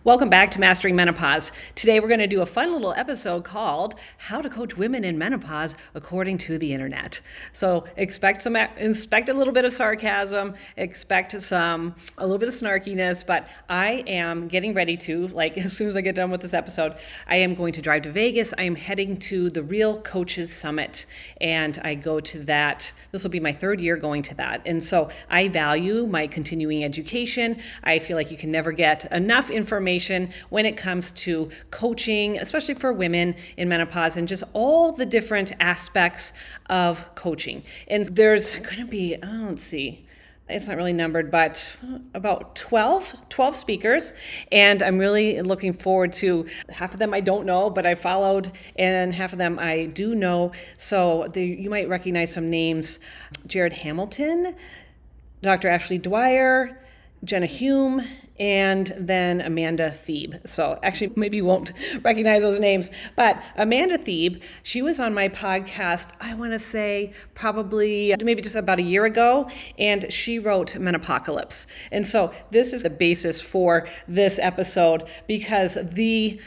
Welcome back to Mastering Menopause. Today we're going to do a fun little episode called How to Coach Women in Menopause According to the Internet. So expect a little bit of sarcasm, expect a little bit of snarkiness, but I am getting ready to, as soon as I get done with this episode, I am going to drive to Vegas. I am heading to the Real Coaches Summit, and I go to that. This will be my third year going to that. And so I value my continuing education. I feel like you can never get enough information when it comes to coaching, especially for women in menopause and just all the different aspects of coaching. And there's going to be, let's see, it's not really numbered, but about 12 speakers. And I'm really looking forward to half of them I don't know, but I followed, and half of them I do know. So you might recognize some names: Jared Hamilton, Dr. Ashley Dwyer, Jenna Hume, and then Amanda Thebe. So actually, maybe you won't recognize those names, but Amanda Thebe, she was on my podcast, I want to say probably maybe just about a year ago, and she wrote Menopocalypse. And so this is the basis for this episode, because the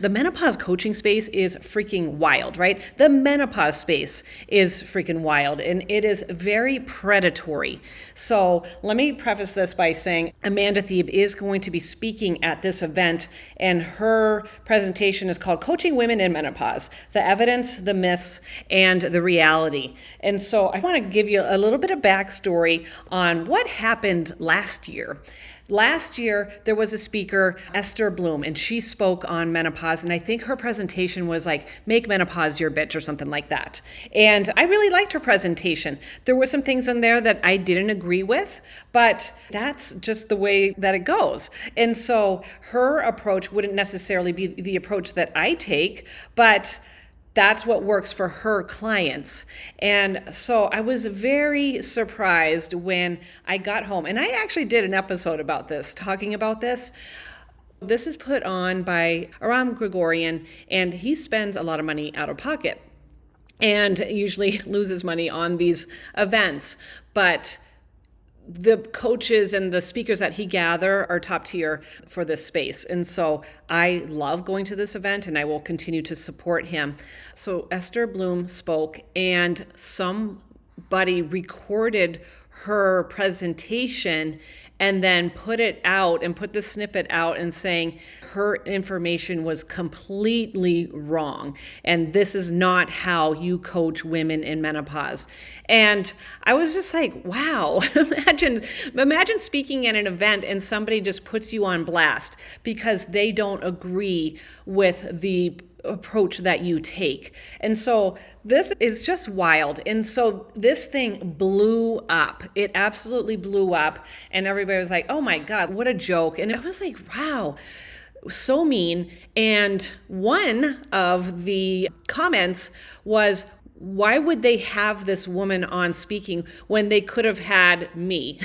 menopause coaching space is freaking wild, right? The menopause space is freaking wild, and it is very predatory. So let me preface this by saying Amanda Thebe is going to be speaking at this event, and her presentation is called Coaching Women in Menopause: The Evidence, the Myths, and the Reality. And so I want to give you a little bit of backstory on what happened last year. Last year, there was a speaker, Esther Bloom, and she spoke on menopause, and I think her presentation was like, make menopause your bitch, or something like that. And I really liked her presentation. There were some things in there that I didn't agree with, but that's just the way that it goes. And so her approach wouldn't necessarily be the approach that I take, but that's what works for her clients. And so I was very surprised when I got home. And I actually did an episode about this, talking about this. This is put on by Aram Gregorian, and he spends a lot of money out of pocket and usually loses money on these events. But the coaches and the speakers that he gather are top tier for this space. And so I love going to this event, and I will continue to support him. So Esther Bloom spoke, and somebody recorded her presentation and then put it out and put the snippet out and saying her information was completely wrong. And this is not how you coach women in menopause. And I was just like, wow, imagine speaking at an event and somebody just puts you on blast because they don't agree with the approach that you take. And so this is just wild. And so this thing blew up. It absolutely blew up. And everybody was like, oh my God, what a joke. And I was like, wow, so mean. And one of the comments was, why would they have this woman on speaking when they could have had me?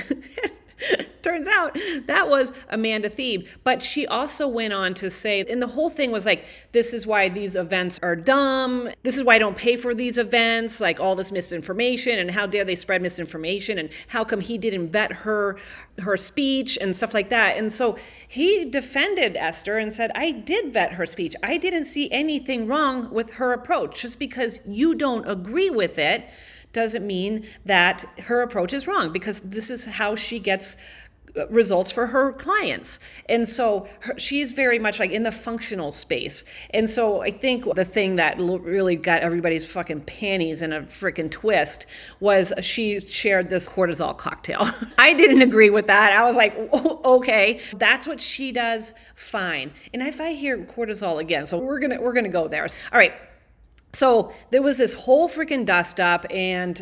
Turns out that was Amanda Thebe, but she also went on to say, and the whole thing was like, this is why these events are dumb. This is why I don't pay for these events, like all this misinformation, and how dare they spread misinformation, and how come he didn't vet her speech and stuff like that. And so he defended Esther and said, I did vet her speech. I didn't see anything wrong with her approach. Just because you don't agree with it doesn't mean that her approach is wrong, because this is how she gets results for her clients. And so she's very much like in the functional space. And so I think the thing that really got everybody's fucking panties in a freaking twist was she shared this cortisol cocktail. I didn't agree with that. I was like, oh, okay, that's what she does, fine. And if I hear cortisol again, so we're gonna go there. All right. So there was this whole freaking dust up, and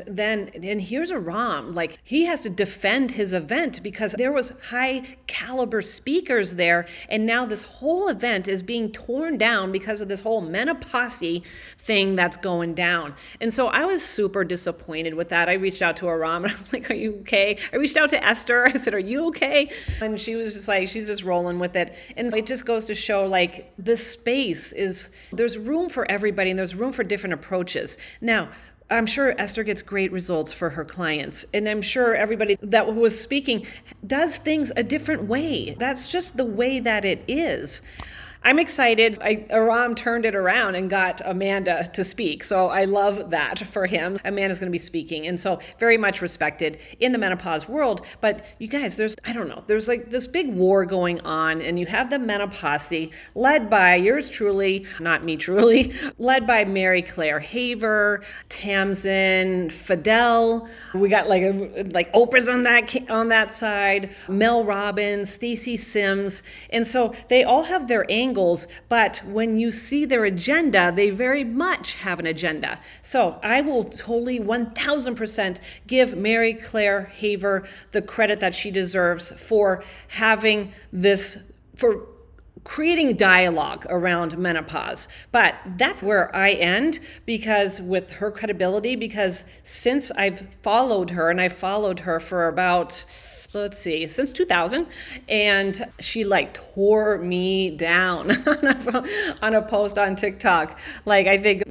here's Aram, like he has to defend his event because there was high caliber speakers there, and now this whole event is being torn down because of this whole menopause thing that's going down. And so I was super disappointed with that. I reached out to Aram and I was like, are you okay? I reached out to Esther. I said, are you okay? And she was just like, she's just rolling with it. And it just goes to show, like, the space is, there's room for everybody, and there's room for different approaches. Now, I'm sure Esther gets great results for her clients. And I'm sure everybody that was speaking does things a different way. That's just the way that it is. I'm excited. Aram turned it around and got Amanda to speak. So I love that for him. Amanda's going to be speaking. And so very much respected in the menopause world. But you guys, there's like this big war going on. And you have the Menopause led by yours truly, not me truly, led by Mary Claire Haver, Tamsin Fidel. We got like Oprah's on that side, Mel Robbins, Stacey Sims. And so they all have their angles, but when you see their agenda, they very much have an agenda. So I will totally 1000% give Mary Claire Haver the credit that she deserves for having this, for creating dialogue around menopause. But that's where I end, because with her credibility, because since I've followed her, and I followed her for about, since 2000, and she like tore me down on a post on TikTok. Like I think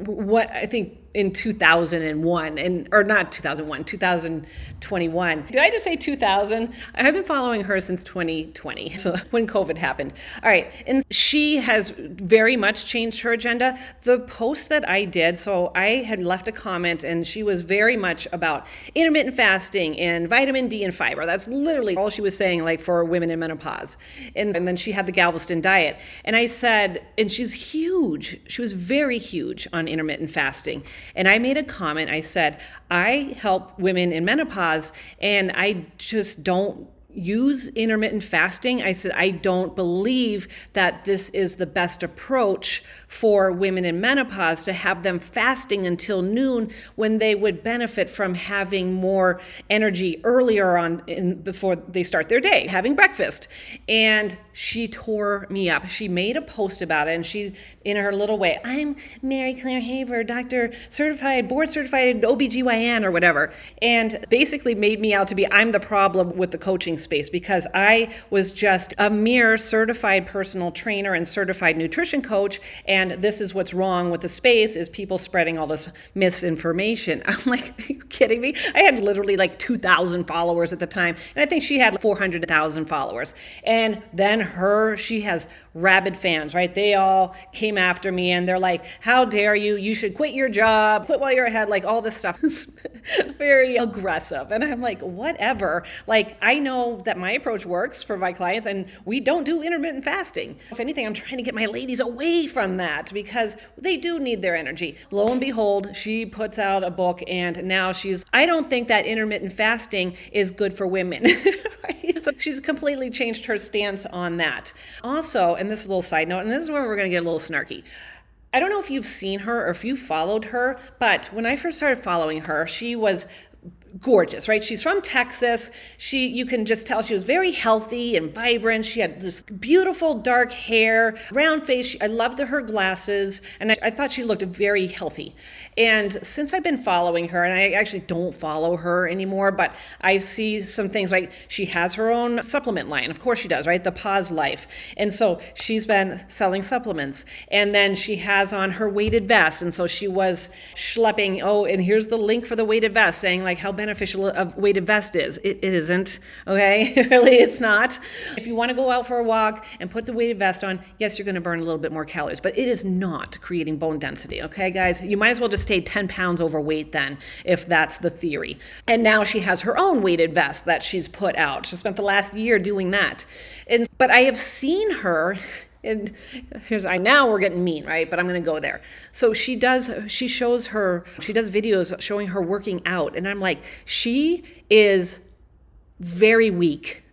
in 2001, or not 2001, 2021. Did I just say 2000? I've been following her since 2020, so when COVID happened. All right, and she has very much changed her agenda. The post that I did, so I had left a comment, and she was very much about intermittent fasting and vitamin D and fiber. That's literally all she was saying, like for women in menopause. And then she had the Galveston diet. And I said, and she's huge. She was very huge on intermittent fasting. And I made a comment. I said, I help women in menopause, and I just don't use intermittent fasting. I said, I don't believe that this is the best approach for women in menopause, to have them fasting until noon when they would benefit from having more energy earlier on before they start their day, having breakfast. And she tore me up. She made a post about it, and she, in her little way, I'm Mary Claire Haver, board certified OBGYN or whatever, and basically made me out to be, I'm the problem with the coaching space, because I was just a mere certified personal trainer and certified nutrition coach, and this is what's wrong with the space, is people spreading all this misinformation. I'm like, are you kidding me? I had literally like 2,000 followers at the time, and I think she had 400,000 followers. And then she has rabid fans, right? They all came after me, and they're like, how dare you? You should quit your job, quit while you're ahead, like all this stuff is very aggressive. And I'm like, whatever. Like, I know that my approach works for my clients, and we don't do intermittent fasting. If anything, I'm trying to get my ladies away from that, because they do need their energy. Lo and behold, she puts out a book, and now I don't think that intermittent fasting is good for women. Right? So she's completely changed her stance on that. Also, and this is a little side note, and this is where we're going to get a little snarky. I don't know if you've seen her or if you followed her, but when I first started following her, she was gorgeous, right? She's from Texas. You can just tell she was very healthy and vibrant. She had this beautiful dark hair, round face. I loved her glasses, and I thought she looked very healthy. And since I've been following her, and I actually don't follow her anymore, but I see some things like she has her own supplement line. Of course she does, right? The Pause Life. And so she's been selling supplements. And then she has on her weighted vest. And so she was schlepping, and here's the link for the weighted vest, saying like how beneficial a weighted vest is. It isn't, okay? Really, it's not. If you want to go out for a walk and put the weighted vest on, yes, you're going to burn a little bit more calories, but it is not creating bone density, okay, guys? You might as well just stay 10 pounds overweight then, if that's the theory. And now she has her own weighted vest that she's put out. She spent the last year doing that. But I have seen her. And now we're getting mean, right? But I'm going to go there. So she does videos showing her working out. And I'm like, she is very weak,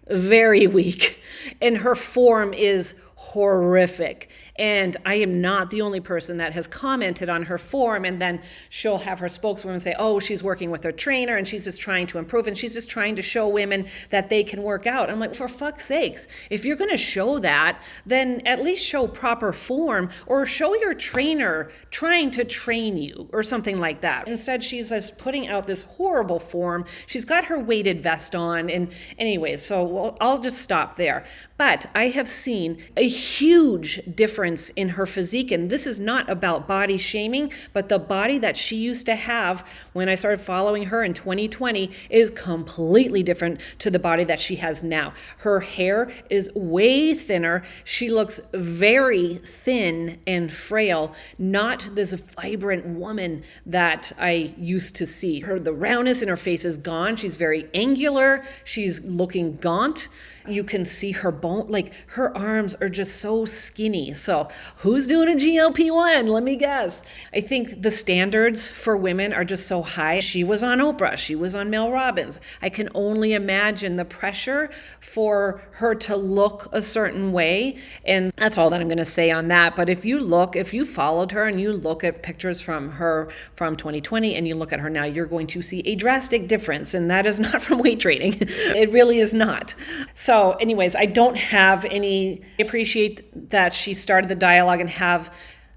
and her form is horrific. And I am not the only person that has commented on her form, and then she'll have her spokeswoman say, she's working with her trainer and she's just trying to improve, and she's just trying to show women that they can work out. I'm like, for fuck's sakes, if you're going to show that, then at least show proper form, or show your trainer trying to train you or something like that. Instead, she's just putting out this horrible form. She's got her weighted vest on. And anyways, so I'll just stop there. But I have seen a huge difference in her physique. And this is not about body shaming, but the body that she used to have when I started following her in 2020 is completely different to the body that she has now. Her hair is way thinner. She looks very thin and frail, not this vibrant woman that I used to see. The roundness in her face is gone. She's very angular. She's looking gaunt. You can see her bone, like her arms are just so skinny. So who's doing a GLP-1? Let me guess. I think the standards for women are just so high. She was on Oprah. She was on Mel Robbins. I can only imagine the pressure for her to look a certain way. And that's all that I'm going to say on that. But if you followed her and you look at pictures from her from 2020 and you look at her now, you're going to see a drastic difference. And that is not from weight training. It really is not. So anyways, I don't have I appreciate that she started the dialogue and have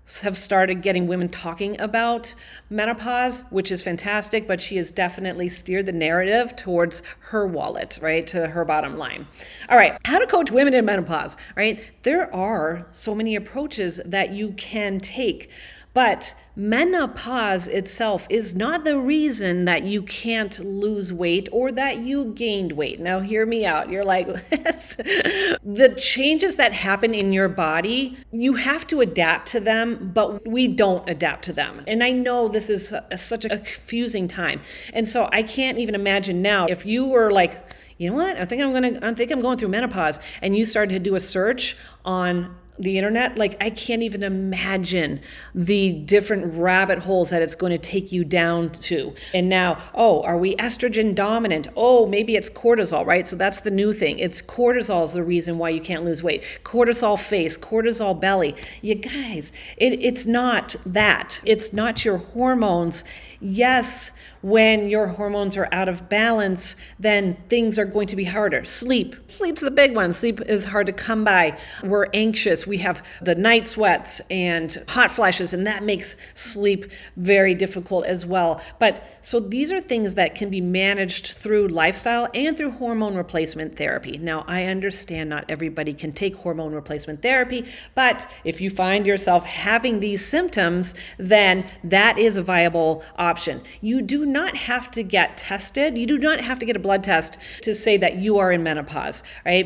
started getting women talking about menopause, which is fantastic, but she has definitely steered the narrative towards her wallet, right, to her bottom line. All right, how to coach women in menopause, right? There are so many approaches that you can take, but menopause itself is not the reason that you can't lose weight or that you gained weight. Now, hear me out. You're like, the changes that happen in your body, you have to adapt to them, but we don't adapt to them. And I know this is such a confusing time. And so I can't even imagine now if you were like, you know what, I think I'm going through menopause, and you started to do a search on the internet, like I can't even imagine the different rabbit holes that it's going to take you down to. And now, are we estrogen dominant? Maybe it's cortisol, right? So that's the new thing. It's cortisol is the reason why you can't lose weight. Cortisol face, cortisol belly. You guys, it's not that. It's not your hormones. Yes, when your hormones are out of balance, then things are going to be harder. Sleep's the big one. Sleep is hard to come by. We're anxious. We have the night sweats and hot flashes, and that makes sleep very difficult as well. But so these are things that can be managed through lifestyle and through hormone replacement therapy. Now, I understand not everybody can take hormone replacement therapy, but if you find yourself having these symptoms, then that is a viable option. You do not have to get tested. You do not have to get a blood test to say that you are in menopause, right?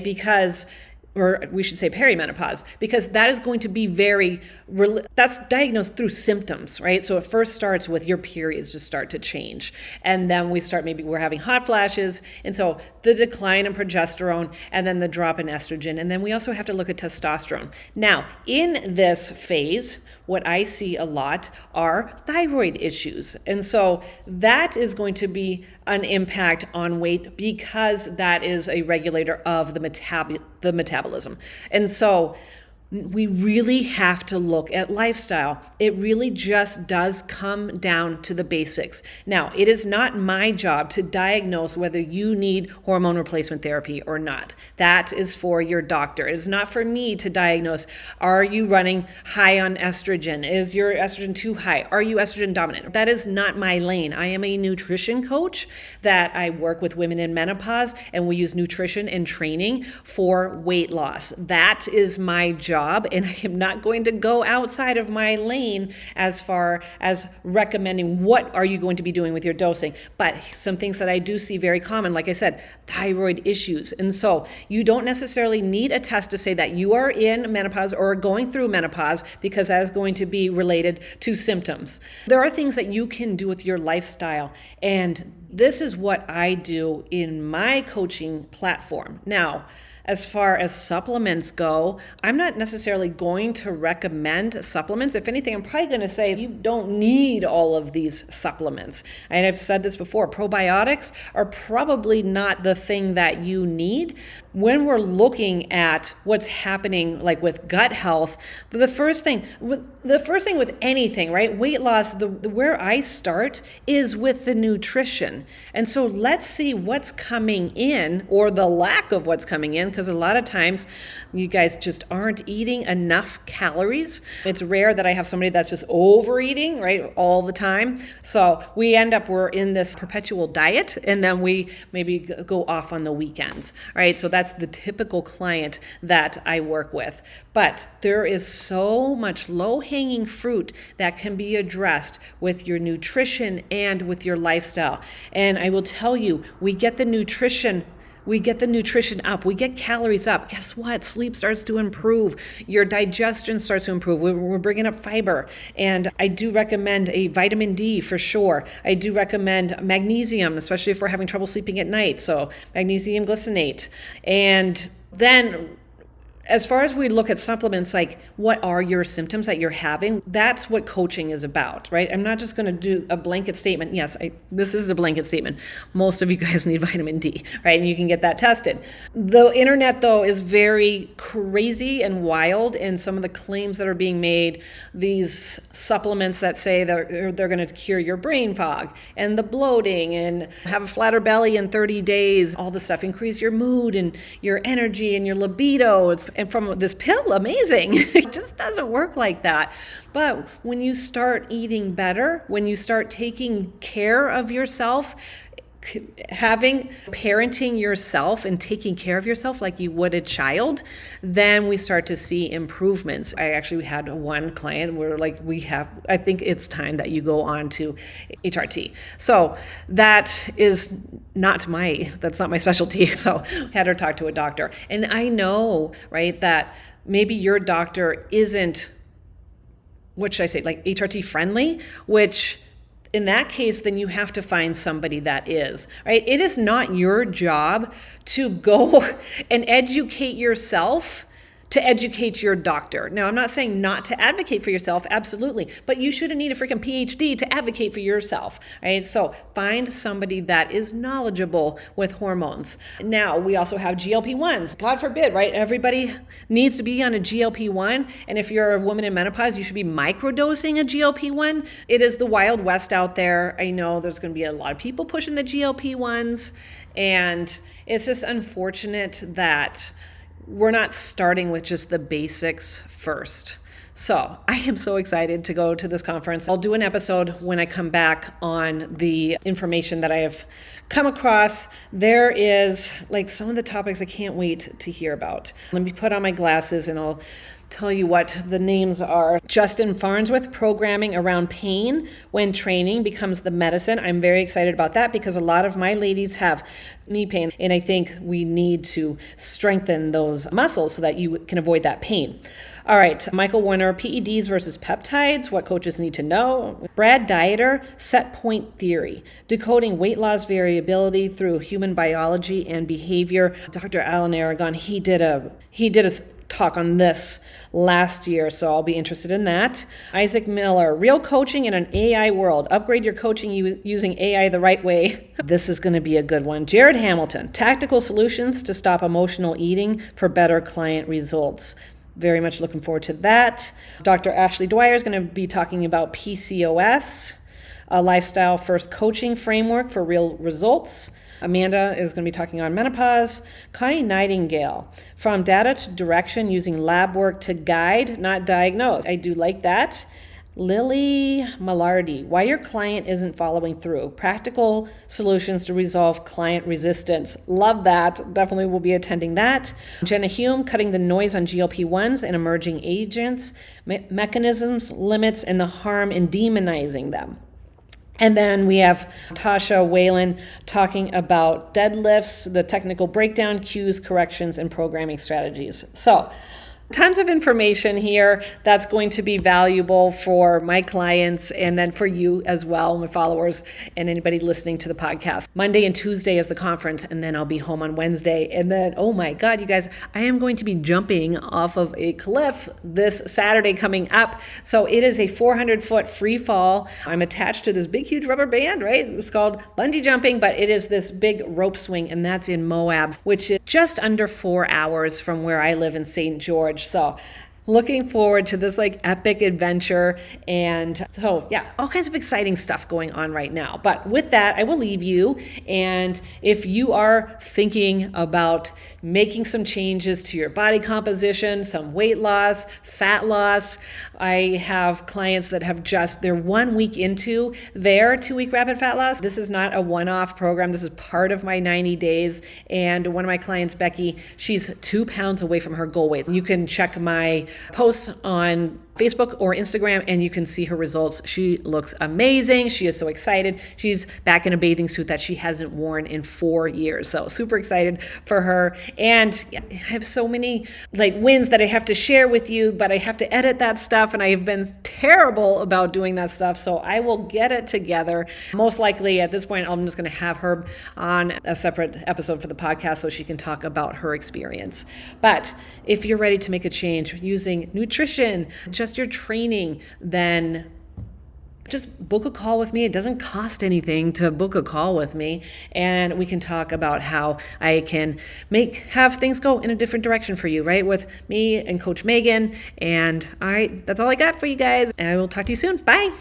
Or we should say perimenopause, because that is going to be that's diagnosed through symptoms, right? So it first starts with your periods just start to change. And then maybe we're having hot flashes. And so the decline in progesterone and then the drop in estrogen. And then we also have to look at testosterone. Now, in this phase, what I see a lot are thyroid issues. And so that is going to be an impact on weight because that is a regulator of the metabolism. And so we really have to look at lifestyle. It really just does come down to the basics. Now, it is not my job to diagnose whether you need hormone replacement therapy or not. That is for your doctor. It is not for me to diagnose, are you running high on estrogen? Is your estrogen too high? Are you estrogen dominant? That is not my lane. I am a nutrition coach that I work with women in menopause, and we use nutrition and training for weight loss. That is my job. And I am not going to go outside of my lane as far as recommending what are you going to be doing with your dosing. But some things that I do see very common, like I said, thyroid issues. And so you don't necessarily need a test to say that you are in menopause or going through menopause, because that is going to be related to symptoms. There are things that you can do with your lifestyle, and this is what I do in my coaching platform. Now, as far as supplements go, I'm not necessarily going to recommend supplements. If anything, I'm probably going to say you don't need all of these supplements. And I've said this before, probiotics are probably not the thing that you need. When we're looking at what's happening like with gut health, the first thing with anything, right? Weight loss, where I start is with the nutrition. And so let's see what's coming in, or the lack of what's coming in, because a lot of times you guys just aren't eating enough calories. It's rare that I have somebody that's just overeating, right, all the time. So we're in this perpetual diet, and then we maybe go off on the weekends, right? So that's the typical client that I work with. But there is so much low-hanging fruit that can be addressed with your nutrition and with your lifestyle. And I will tell you, we get the nutrition up, we get calories up. Guess what? Sleep starts to improve. Your digestion starts to improve. We're bringing up fiber. And I do recommend a vitamin D for sure. I do recommend magnesium, especially if we're having trouble sleeping at night. So magnesium glycinate. And then as far as we look at supplements, like what are your symptoms that you're having, that's what coaching is about, right? I'm not just going to do a blanket statement. Yes, this is a blanket statement. Most of you guys need vitamin D, right? And you can get that tested. The internet, though, is very crazy and wild in some of the claims that are being made. These supplements that say they're going to cure your brain fog and the bloating and have a flatter belly in 30 days, all this stuff, increase your mood and your energy and your libido. And from this pill, amazing. It just doesn't work like that. But when you start eating better, when you start taking care of yourself, parenting yourself and taking care of yourself like you would a child, then we start to see improvements. I actually had one client where I think it's time that you go on to HRT. So that's not my specialty. So I had her talk to a doctor. And I know, right, that maybe your doctor isn't, what should I say, like HRT friendly, which in that case, then you have to find somebody that is, right? It is not your job to go and educate yourself to educate your doctor. Now, I'm not saying not to advocate for yourself, absolutely, but you shouldn't need a freaking PhD to advocate for yourself, right? So find somebody that is knowledgeable with hormones. Now, we also have GLP-1s. God forbid, right? Everybody needs to be on a GLP-1, and if you're a woman in menopause, you should be microdosing a GLP-1. It is the Wild West out there. I know there's going to be a lot of people pushing the GLP-1s, and it's just unfortunate that we're not starting with just the basics first. So I am so excited to go to this conference. I'll do an episode when I come back on the information that I have come across. There is like some of the topics I can't wait to hear about. Let me put on my glasses and I'll tell you what the names are. Justin Farnsworth, Programming Around Pain When Training Becomes the Medicine. I'm very excited about that because a lot of my ladies have knee pain, and I think we need to strengthen those muscles so that you can avoid that pain. All right, Michael Warner, PEDs versus peptides, what coaches need to know. Brad Dieter, Set Point Theory, Decoding Weight Loss Variability Through Human Biology and Behavior. Dr. Alan Aragon, he did a talk on this last year, so I'll be interested in that. Isaac Miller, Real Coaching in an AI World. Upgrade your coaching using AI the right way. This is going to be a good one. Jared Hamilton, Tactical Solutions to Stop Emotional Eating for Better Client Results. Very much looking forward to that. Dr. Ashley Dwyer is going to be talking about PCOS, a lifestyle first coaching framework for real results. Amanda is going to be talking on menopause. Connie Nightingale, From Data to Direction, Using Lab Work to Guide, Not Diagnose. I do like that. Lily Malardi, Why Your Client Isn't Following Through, Practical Solutions to Resolve Client Resistance. Love that. Definitely will be attending that. Jenna Hume, Cutting the Noise on GLP-1s and Emerging Agents, Mechanisms, Limits, and the Harm in Demonizing Them. And then we have Tasha Whalen talking about deadlifts, the technical breakdown, cues, corrections, and programming strategies. So tons of information here that's going to be valuable for my clients and then for you as well, my followers, and anybody listening to the podcast. Monday and Tuesday is the conference, and then I'll be home on Wednesday. And then, oh my God, you guys, I am going to be jumping off of a cliff this Saturday coming up. So it is a 400-foot free fall. I'm attached to this big, huge rubber band, right? It's called bungee jumping, but it is this big rope swing, and that's in Moab, which is just under 4 hours from where I live in St. George. So looking forward to this like epic adventure. And so, yeah, all kinds of exciting stuff going on right now. But with that, I will leave you. And if you are thinking about making some changes to your body composition, some weight loss, fat loss, I have clients that have they're 1 week into their 2-week rapid fat loss. This is not a one-off program. This is part of my 90 days. And one of my clients, Becky, she's 2 pounds away from her goal weight. You can check my posts on Facebook or Instagram and you can see her results. She looks amazing. She is so excited. She's back in a bathing suit that she hasn't worn in 4 years. So super excited for her. And I have so many like wins that I have to share with you, but I have to edit that stuff and I have been terrible about doing that stuff. So I will get it together. Most likely at this point, I'm just going to have her on a separate episode for the podcast so she can talk about her experience. But if you're ready to make a change using nutrition, just your training, then just book a call with me. It doesn't cost anything to book a call with me, and we can talk about how I can have things go in a different direction for you, right? With me and Coach Megan. And all right, that's all I got for you guys. And I will talk to you soon. Bye.